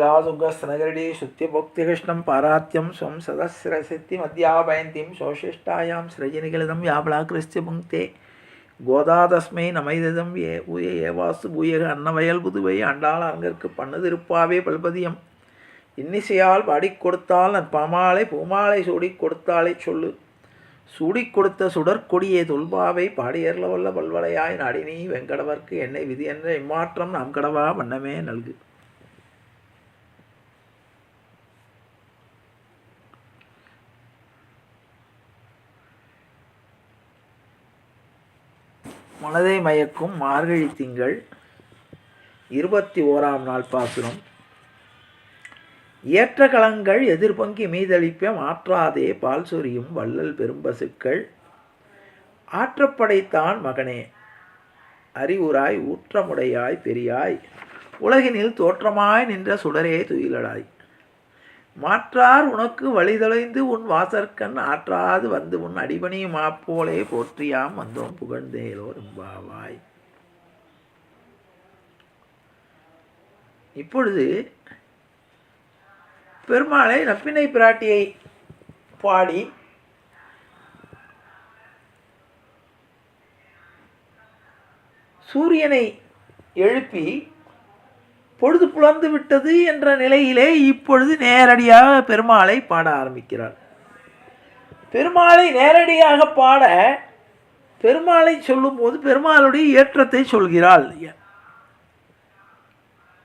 शारदासुगस्नगरडी शुद्ध्यभोक्तिकृष्णं पारात्यं स्वं सदस्रसिद्धिमध्यापयन्तीं शोशिष्टायां सृजनिकलितं याबलाकृष्य पुङ्क्ते கோதா தஸ்மை நமைதம் ஊய ஏவாசு பூயக அன்னவயல் புதுவை அண்டாள் அரங்கற்கு பண்ணதிருப்பாவே பல்பதியம் இன்னிசையால் பாடிக் கொடுத்தால் நற்பாமாலை பூமாலை சூடிக் கொடுத்தாலே சொல்லு சூடிக் கொடுத்த சுடற்கொடியே தொல்பாவை பாடியர்ல வல்ல பல்வளையாய் நாடினி வெங்கடவர்க்கு என்னை விதி என்ற இம்மாற்றம் நாம் கடவா வண்ணமே நல்கு. மனதை மயக்கும் மார்கழி திங்கள் 21ஆம் நாள் பாசுரம். ஏற்ற களங்கள் எதிர்பொங்கி மீதளிப்ப மாற்றாதே பால் சொரியும் வள்ளல் பெரும்பசுக்கள் ஆற்றப்படைத்தான் மகனே அறிவுராய் ஊற்றமுடையாய் பெரியாய் உலகினில் தோற்றமாய் நின்ற சுடரே துயிலடாய் மாற்றார் உனக்கு வழிதொலைந்து உன் வாசற்கண் ஆற்றாது வந்து உன் அடிபணி மாப்போலே போற்றியாம் வந்தோம் புகழ்ந்தேலோ ரொம்பாவாய். இப்பொழுது பெருமாளை நப்பினை பிராட்டியை பாடி சூரியனை எழுப்பி பொழுது புலர்ந்து விட்டது என்ற நிலையிலே இப்பொழுது நேரடியாக பெருமாளை பாட ஆரம்பிக்கிறார். பெருமாளை நேரடியாக பாட பெருமாளை சொல்லும்போது பெருமாளுடைய ஏற்றத்தை சொல்கிறாள்.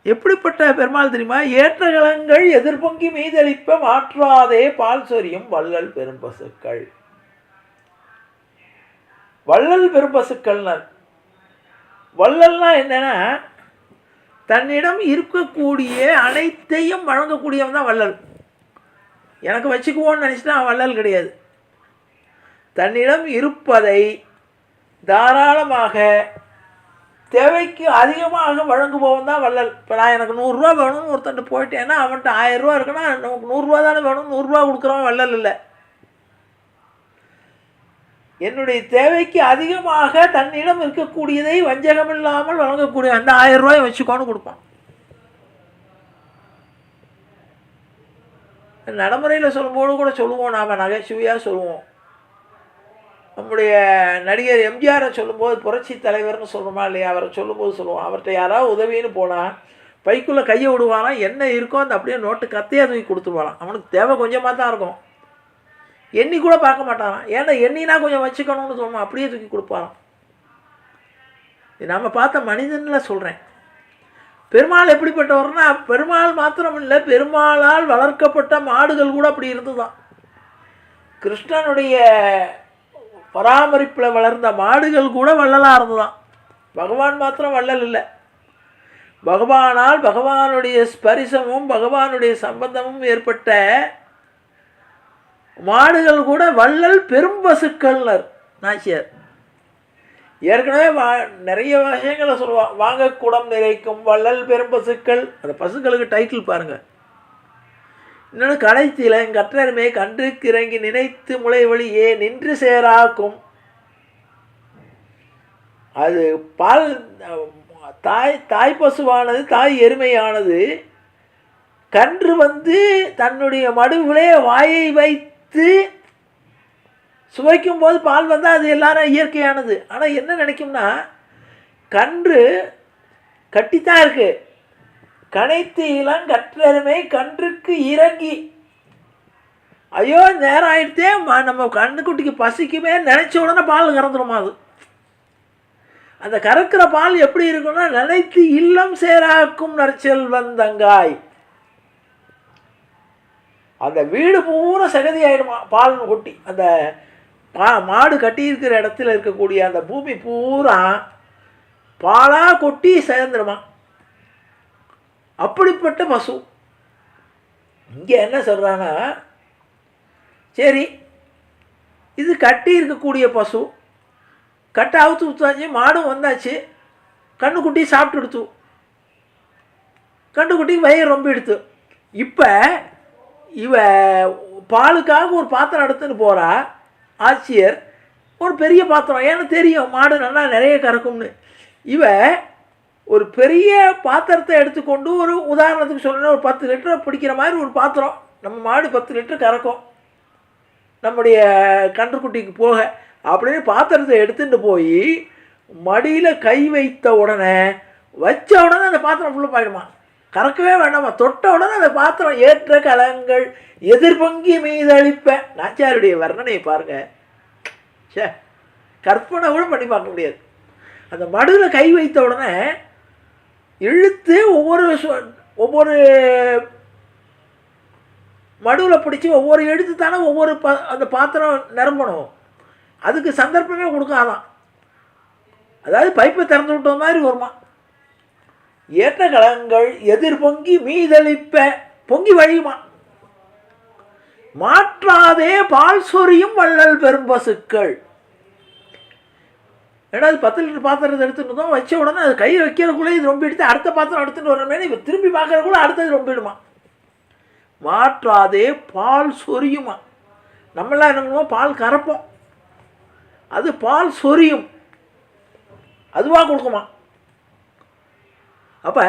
எப்படிப்பட்ட பெருமாள் தெரியுமா? ஏற்றகலங்கள் எதிர்பொங்கி மீதளிப்ப மாற்றாதே பால் சொரியும் வள்ளல் பெரும்பசுக்கள். வள்ளல் பெரும்பசுக்கள்னர் வள்ளல்னா என்னன்னா தன்னிடம் இருக்கக்கூடிய அனைத்தையும் வழங்கக்கூடியவன் தான் வள்ளல். எனக்கு வச்சுக்குவோன்னு நினச்சிட்டா வள்ளல் கிடையாது. தன்னிடம் இருப்பதை தாராளமாக தேவைக்கு அதிகமாக வழங்குபவன் தான் வள்ளல். இப்போ நான் எனக்கு 100 ரூபா வேணும்னு ஒருத்தன்ட்டு போயிட்டேன்னா அவன்கிட்ட 1000 ரூபா இருக்குன்னா நமக்கு 100 ரூபா தானே வேணும், 100 ரூபா கொடுக்குறவன் வள்ளல் இல்லை. என்னுடைய தேவைக்கு அதிகமாக தன்னிடம் இருக்கக்கூடியதை வஞ்சகம் இல்லாமல் வழங்கக்கூடிய அந்த 1000 ரூபாய் வச்சுக்கோன்னு கொடுப்பான். நடைமுறையில் சொல்லும்போது கூட சொல்லுவோம், நாம் நகைச்சுவையாக சொல்லுவோம். நம்முடைய நடிகர் எம்ஜிஆரை சொல்லும்போது புரட்சி தலைவர்னு சொல்கிறோமா இல்லையா, அவரை சொல்லும்போது சொல்லுவோம், அவர்கிட்ட யாராவது உதவின்னு போனால் பைக்குள்ளே கையை விடுவாராம், என்ன இருக்கோ அந்த அப்படியே நோட்டு கத்தையாக தூக்கி கொடுத்துருவாராம். அவனுக்கு தேவை கொஞ்சமாக தான் இருக்கும், எண்ணி கூட பார்க்க மாட்டாராம். ஏன்னா எண்ணினா கொஞ்சம் வச்சுக்கணும்னு சொல்லுவோம், அப்படியே தூக்கி கொடுப்பாராம். நம்ம பார்த்த மனிதனில் சொல்கிறேன். பெருமாள் எப்படிப்பட்டவர்னா பெருமாள் மாத்திரம் இல்லை, பெருமாளால் வளர்க்கப்பட்ட மாடுகள் கூட அப்படி இருந்துதான். கிருஷ்ணனுடைய பராமரிப்பில் வளர்ந்த மாடுகள் கூட வள்ளலாக இருந்துதான். பகவான் மாத்திரம் வள்ளல் இல்லை, பகவானால் பகவானுடைய ஸ்பரிசமும் பகவானுடைய சம்பந்தமும் ஏற்பட்ட மாடுகள் கூட வள்ளல் பெரும்பசுக்கள்னர் நாச்சியார். ஏற்கனவே நிறைய விஷயங்களை சொல்லுவான். வாங்க குடம் நிறைக்கும் வள்ளல் பெரும்பசுக்கள், அந்த பசுக்களுக்கு டைட்டில் பாருங்கள். இன்னொன்று கடைத்தில கற்றருமே கன்றுக்கு இறங்கி நினைத்து முளை வழியே நின்று சேராக்கும். அது பால் தாய் பசுவானது, தாய் எருமையானது கன்று வந்து தன்னுடைய மடுவிலே வாயை வைத்து சுவைக்கும் போது பால் வந்தால் அது எல்லாரும் இயற்கையானது. ஆனால் என்ன நினைக்கும்னா கன்று கட்டித்தான் இருக்கு, கனைத்து இளம் கற்றருமை கன்றுக்கு இறங்கி, ஐயோ நேரம் ஆகிடுத்தே நம்ம கண்ணுக்குட்டிக்கு பசிக்குமே நினச்ச உடனே பால் கறந்துடுமா. அது அந்த கறக்கிற பால் எப்படி இருக்குன்னா நினைத்து இல்லம் சேராக்கும் நற்செல் வந்தங்காய். அந்த வீடு பூரா சகதி ஆகிடுமா பால்னு கொட்டி. அந்த மாடு கட்டியிருக்கிற இடத்துல இருக்கக்கூடிய அந்த பூமி பூரா பாலாக கொட்டி சேர்ந்துடுமா. அப்படிப்பட்ட பசு. இங்கே என்ன சொல்கிறான்னா, சரி இது கட்டி இருக்கக்கூடிய பசு, கட்டை அவுத்து ஊற்றாச்சு, மாடும் வந்தாச்சு, கண்ணுக்குட்டி சாப்பிட்டு எடுத்து, கண்ணுக்குட்டிக்கு வயிறு ரொம்ப எடுத்து. இப்போ இவ பாலுக்காக ஒரு பாத்திரம் எடுத்துன்னு போகிறா ஆட்சியர், ஒரு பெரிய பாத்திரம். ஏன்னா தெரியும் மாடு நல்லா நிறைய கறக்கும்னு. இவ ஒரு பெரிய பாத்திரத்தை எடுத்துக்கொண்டு, ஒரு உதாரணத்துக்கு சொல்லணும்னா ஒரு 10 லிட்டர் பிடிக்கிற மாதிரி ஒரு பாத்திரம், நம்ம மாடு 10 லிட்டர் கறக்கும் நம்முடைய கன்றுக்குட்டிக்கு போக, அப்படின்னு பாத்திரத்தை எடுத்துகிட்டு போய் மடியில் கை வைத்த உடனே வச்ச உடனே அந்த பாத்திரம் ஃபுல்லாக ஆகிடுமா. கறக்கவே வேண்டாமா, தொட்ட உடனே அந்த பாத்திரம் ஏற்ற கலங்கள் எதிர்பொங்கி மீதளிப்ப. நாச்சியாருடைய வர்ணனையை பாருங்கள், சே கற்பனை கூட பண்ணி பார்க்க முடியாது. அந்த மடுவில் கை வைத்த உடனே இழுத்து ஒவ்வொரு மடுவில் பிடிச்சி ஒவ்வொரு எழுத்து தானே அந்த பாத்திரம் நிரம்பணும். அதுக்கு சந்தர்ப்பமே கொடுக்காதான். அதாவது பைப்பை திறந்து விட்ட மாதிரி வருமா. ஏற்ற கலங்கள் எதிர்பொங்கி மீதளிப்ப, பொங்கி வழியுமா. மாற்றாதே பால் சொரியும் வள்ளல் பெரும் பசுக்கள். ஏன்னா அது 10 லிட்டர் பாத்திரத்தை எடுத்துட்டு இருந்தோம், வச்ச உடனே அது கையை வைக்கிறக்குள்ளே இது ரொம்ப எடுத்து அடுத்த பாத்திரம் எடுத்துகிட்டு வரமே, இப்போ திரும்பி பார்க்குறக்குள்ள அடுத்தது ரொம்பிடுமா. மாற்றாதே பால் சொரியுமா. நம்மளாம் என்ன பண்ணுவோம், பால் கறப்போம், அது பால் சொரியும், அதுவாக கொடுக்குமா. அப்போ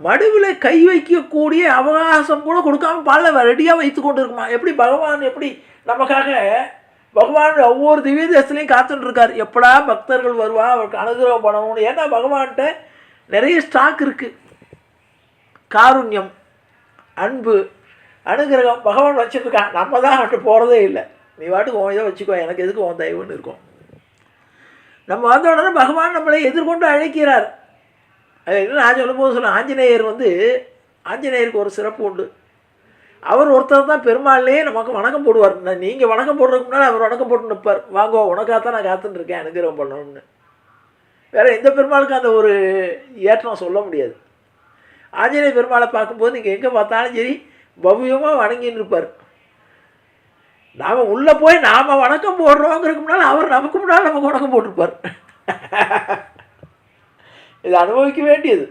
மடுவில் கை வைக்கக்கூடிய அவகாசம் கூட கொடுக்காம பாலில் ரெடியாக வைத்து கொண்டு இருக்குமா. எப்படி பகவான் எப்படி நமக்காக பகவான் ஒவ்வொரு திவ்ய தேசத்துலையும் காத்துட்டுருக்கார், எப்படா பக்தர்கள் வருவா அவருக்கு அனுகிரகம் பண்ணணும்னு. ஏன்னா பகவான்கிட்ட நிறைய ஸ்டாக் இருக்குது. காருண்யம், அன்பு, அனுகிரகம் பகவான் வச்சுருக்கான். நம்ம தான் அவன்கிட்ட போகிறதே இல்லை. நீ வாட்டுக்கு உன் இதை வச்சுக்கோ, எனக்கு எதுக்கு உன் தயவுன்னு இருக்கும். நம்ம வந்த உடனே பகவான் நம்மளை எதிர்கொண்டு அழைக்கிறார். அது என்ன நான் சொல்லும்போது சொல்ல, ஆஞ்சநேயருக்கு ஒரு சிறப்பு உண்டு. அவர் ஒருத்தர் தான் பெருமாள்லேயே நமக்கு வணக்கம் போடுவார். நீங்கள் வணக்கம் போடுறதுக்கு முன்னால் அவர் வணக்கம் போட்டு நிற்பார். வாங்கோ உனக்காகத்தான் நான் காத்துட்டுருக்கேன் அனுகிரகம் பண்ணணும்னு. வேறு எந்த பெருமாளுக்கும் அந்த ஒரு ஏற்றம் சொல்ல முடியாது. ஆஞ்சநேய பெருமாளை பார்க்கும்போது நீங்கள் எங்கே பார்த்தாலும் சரி பவ்யமாக வணங்கின்னு இருப்பார். நாம் உள்ளே போய் நாம் வணக்கம் போடுறோங்கிறதுக்கு முன்னால் அவர் நமக்கு முன்னால் நமக்கு வணக்கம் போட்டிருப்பார். இது அனுபவிக்க வேண்டியது.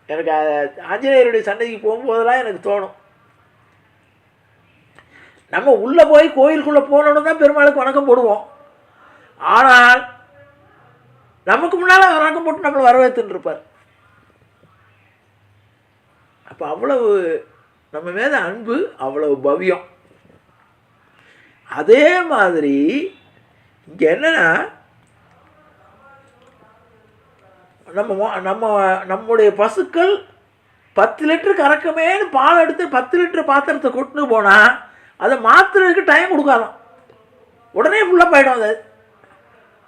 எனக்கு ஆஞ்சநேயருடைய சன்னதிக்கு போகும்போதெல்லாம் எனக்கு தோணும், நம்ம உள்ளே போய் கோயிலுக்குள்ளே போனோன்னு தான் பெருமாளுக்கு வணக்கம் போடுவோம். ஆனால் நமக்கு முன்னால் அவர் வணக்கம் போட்டு நம்மளை வரவேற்றுன்னு இருப்பார். அப்போ அவ்வளவு நம்ம மேலே அன்பு, அவ்வளவு பவ்யம். அதே மாதிரி இங்கே என்னென்னா, நம்முடைய பசுக்கள் 10 லிட்டர் கறக்கமேன்னு பால் எடுத்து 10 லிட்டர் பாத்திரத்தை கொட்டுன்னு போனால் அதை மாற்றுறதுக்கு டைம் கொடுக்காதான், உடனே ஃபுல்லாக போயிடும். அது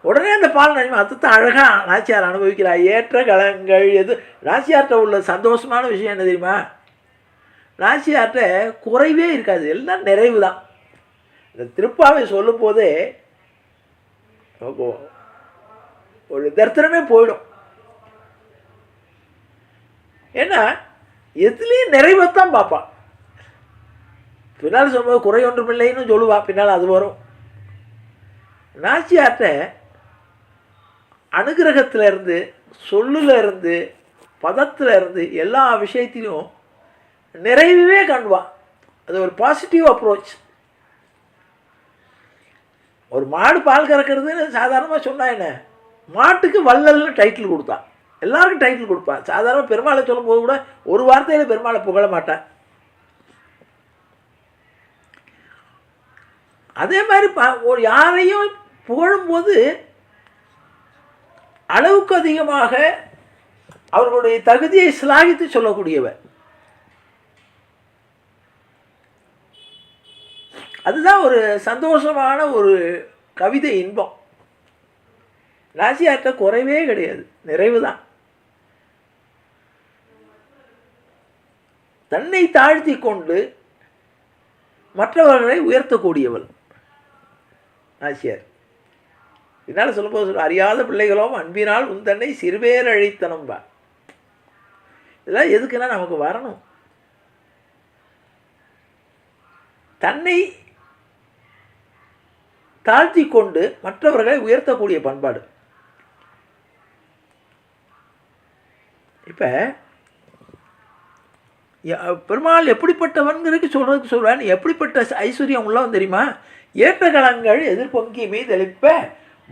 உடனே அந்த பால் நன்மை. அதுதான் அழகாக நாச்சியார் அனுபவிக்கிறார். ஏற்ற கலங்கள் எது. நாச்சியார்கிட்ட உள்ள சந்தோஷமான விஷயம் என்ன தெரியுமா, நாச்சியார்கிட்ட குறைவே இருக்காது, எல்லாம் நிறைவு தான். இந்த திருப்பாவை சொல்லும் போதே ஒரு தரித்திரமே போயிடும். ஏன்னா எதுலேயும் நிறைவைத்தான் பார்ப்பான். பின்னால் சொல்லும்போது குறை ஒன்றும் இல்லைன்னு சொல்லுவா, பின்னால் அது வரும். நாச்சியார்கிட்ட அனுகிரகத்தில் இருந்து, சொல்லில் இருந்து, பதத்தில் இருந்து, எல்லா விஷயத்திலும் நிறைவே காண்பான். அது ஒரு பாசிட்டிவ் அப்ரோச். ஒரு மாடு பால் கறக்கிறதுன்னு சாதாரணமாக சொன்னா என்ன, மாட்டுக்கு வள்ளல்னு டைட்டில் கொடுத்தான். எல்லாருக்கும் டைட்டில் கொடுப்பான். சாதாரண பெருமாளை சொல்லும்போது கூட ஒரு வார்த்தையில் பெருமாளை புகழ மாட்டான். அதே மாதிரி ஒரு யாரையும் புகழும்போது அளவுக்கு அதிகமாக அவர்களுடைய தகுதியை சிலாகித்து சொல்லக்கூடியவர். அதுதான் ஒரு சந்தோஷமான ஒரு கவிதை இன்பம். நாச்சியார்கிட்ட குறைவே கிடையாது, நிறைவு தான். தன்னை தாழ்த்தி கொண்டு மற்றவர்களை உயர்த்தக்கூடியவள் நாச்சியார். இதனால் சொல்லும்போது சொல்ல, அறியாத பிள்ளைகளும் அன்பினால் உந்தன்னை சிறுபேர் அழித்தனம்பா. இதெல்லாம் எதுக்குன்னா நமக்கு வரணும். தன்னை தாழ்த்தி கொண்டு மற்றவர்களை உயர்த்தக்கூடிய பண்பாடு. இப்போ பெருமாள் எப்படிப்பட்டவன்கிறதுக்கு சொல்கிறேன். எப்படிப்பட்ட ஐஸ்வர்யம் உள்ளவன் தெரியுமா? ஏற்ற கலங்கள் எதிர்பொங்கி மீதளிப்ப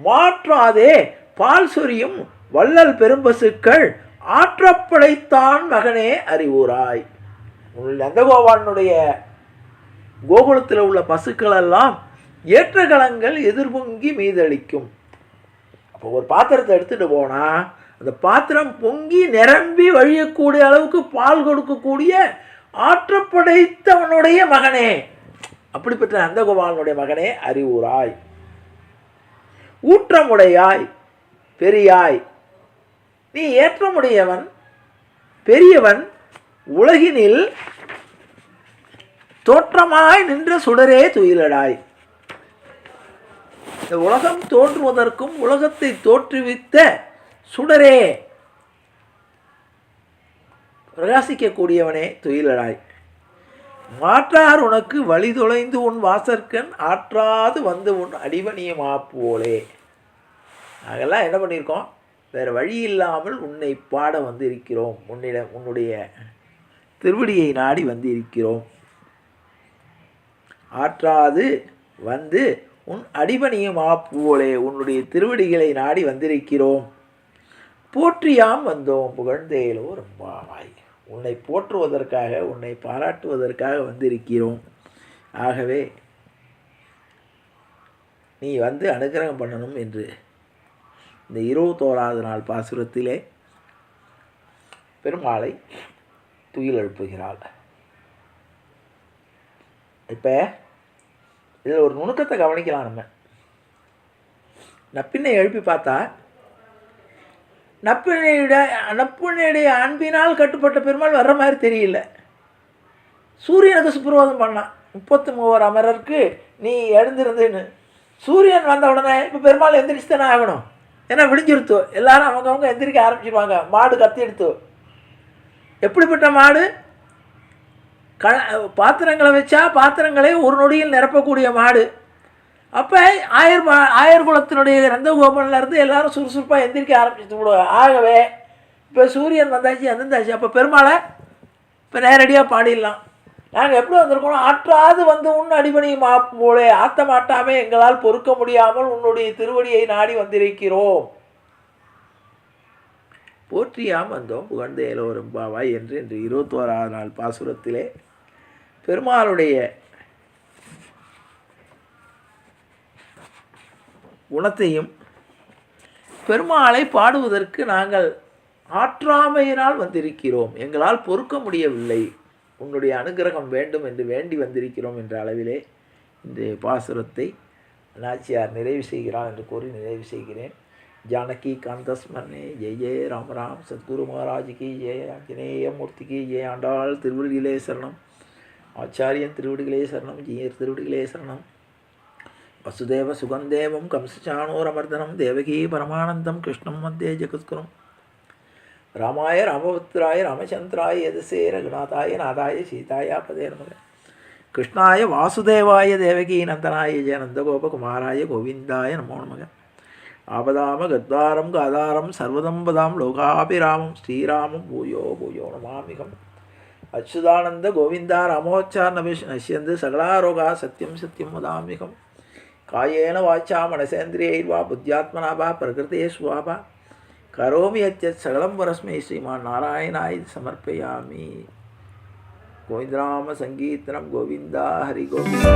மாற்றாதே பால் சொரியும் வள்ளல் பெரும்பசுக்கள் ஆற்றப்படைத்தான் மகனே அறிவுராய். நந்தகோபாலனுடைய கோகுலத்தில் உள்ள பசுக்கள் எல்லாம் ஏற்றகலங்கள் எதிர்பொங்கி மீதளிக்கும். அப்போ ஒரு பாத்திரத்தை எடுத்துகிட்டு போனால் அந்த பாத்திரம் பொங்கி நிரம்பி வழியக்கூடிய அளவுக்கு பால் கொடுக்கக்கூடிய ஆற்றப்படைத்தவனுடைய மகனே, அப்படிப்பட்ட நந்தகோபாலனுடைய மகனே அறிவுராய். ஊற்றமுடையாய் பெரியாய், நீ ஏற்றமுடையவன் பெரியவன், உலகினில் தோற்றமாய் நின்ற சுடரே துயிலடாய். இந்த உலகம் தோன்றுவதற்கும் உலகத்தை தோற்றுவித்த சுடரே, பிரகாசிக்கக்கூடியவனே துயிலடாய். மாற்றார் உனக்கு வழி தொலைந்து உன் வாசற்கண் ஆற்றாது வந்து உன் அடிபணியமா போலே. நாங்கெல்லாம் என்ன பண்ணியிருக்கோம், வேறு வழி இல்லாமல் உன்னை பாட வந்து இருக்கிறோம், உன்னுடைய திருவடியை நாடி வந்து இருக்கிறோம். ஆற்றாது வந்து உன் அடிபணியமா போலே, உன்னுடைய திருவடிகளை நாடி வந்திருக்கிறோம். போற்றியாம் வந்தோம் புகழ்ந்தேலோ ரொம்பாவாய், உன்னை போற்றுவதற்காக உன்னை பாராட்டுவதற்காக வந்திருக்கிறோம். ஆகவே நீ வந்து அனுகிரகம் பண்ணணும் என்று இந்த 21வது நாள் பாசுரத்திலே பெருமாளை துயில் எழுப்புகிறாள். இப்போ இதில் ஒரு நுணுக்கத்தை கவனிக்கலாம். நம்ம நப்பினை எழுப்பி பார்த்தா நப்பினுடைய அன்பினால் கட்டுப்பட்ட பெருமாள் வர்ற மாதிரி தெரியல. சூரியனுக்கு சுப்பிரவாதம் பண்ணான், 33 அமரருக்கு நீ எழுந்திருந்துன்னு. சூரியன் வந்த உடனே இப்போ பெருமாள் எந்திரிச்சு தானே ஆகணும், ஏன்னா விடிஞ்சிருத்தோ, எல்லாரும் அவங்கவுங்க எந்திரிக்க ஆரம்பிச்சிருவாங்க. மாடு கத்தி எடுத்தோ, எப்படிப்பட்ட மாடு, பாத்திரங்களை வச்சா பாத்திரங்களை ஒரு நொடியில் நிரப்பக்கூடிய மாடு. அப்போ ஆயர் குலத்தினுடைய நந்தகோபாலன்லேருந்து எல்லாரும் சுறுசுறுப்பாக எந்திரிக்க ஆரம்பிச்சு விடுவாங்க. ஆகவே இப்போ சூரியன் வந்தாச்சு எந்திருந்தாச்சு, அப்போ பெருமாளை இப்போ நேரடியாக பாடிடலாம். நாங்கள் எப்படி வந்திருக்கோம், ஆற்றாது வந்து உன் அடிபணி போலே, ஆற்ற மாட்டாமே எங்களால் பொறுக்க முடியாமல் உன்னுடைய திருவடியை நாடி வந்திருக்கிறோம். போற்றியாம் வந்தோம் புகழ்ந்தேலோ ரொம்பாவாய் என்று இன்று 21வது நாள் பாசுரத்திலே பெருமாளுடைய குணத்தையும் பெருமாளை பாடுவதற்கு நாங்கள் ஆற்றாமையினால் வந்திருக்கிறோம், எங்களால் பொறுக்க முடியவில்லை, உன்னுடைய அனுகிரகம் வேண்டும் என்று வேண்டி வந்திருக்கிறோம் என்ற அளவிலே இந்த பாசுரத்தை நாச்சியார் நிறைவு செய்கிறார் என்று கூறி நிறைவு செய்கிறேன். ஜானகி காந்தஸ்மரணே ஜெய ஜெய ராம ராம். சத்குரு மகாராஜுக்கு ஜெய, ஆஞ்சநேய மூர்த்திக்கு ஜெய, ஆண்டாள் திருவடிகளே சரணம், ஆச்சாரியன் திருவடிகளே சரணம், ஜீயர் திருவடிகளே சரணம். வசுதேவ சுகந்தேவம் கம்சச்சாணூரமர்தனம் தேவகி பரமானந்தம் கிருஷ்ணம் வந்தே ஜெகத்குரும். ராமாய ராமபுத்திராய ராமச்சந்திராய யதுசே ரகுநாதாய நாதாய சீதாயா பதே நமக. கிருஷ்ணாய வாசுதேவாய தேவகி நந்தனாய ஜெய நந்தகோபகுமாராய கோவிந்தாய நமோ நமக. ஆபதாம கத்வாரம் காதாரம் சர்வதம் பதாம் லோகாபிராமம் ஸ்ரீராமம் பூயோ பூயோ நமாமிகம். அச்சுதானந்த கோவிந்தா ராமோச்சார் நஷ்யந்து சகலாரோகா சத்யம் சத்யம் வதாமிகம். காயேன வாச்சா மனசேந்திரியைர்வா புத்தியாத்மனா வா பிரகிருதே ஸ்வாபா கரோமி யத்யத் சகலம் பரஸ்மை ஸ்ரீமான் நாராயணாய சமர்ப்பயாமி. கோவிந்தராம சங்கீர்த்தனம் கோவிந்தா ஹரி கோவிந்தா.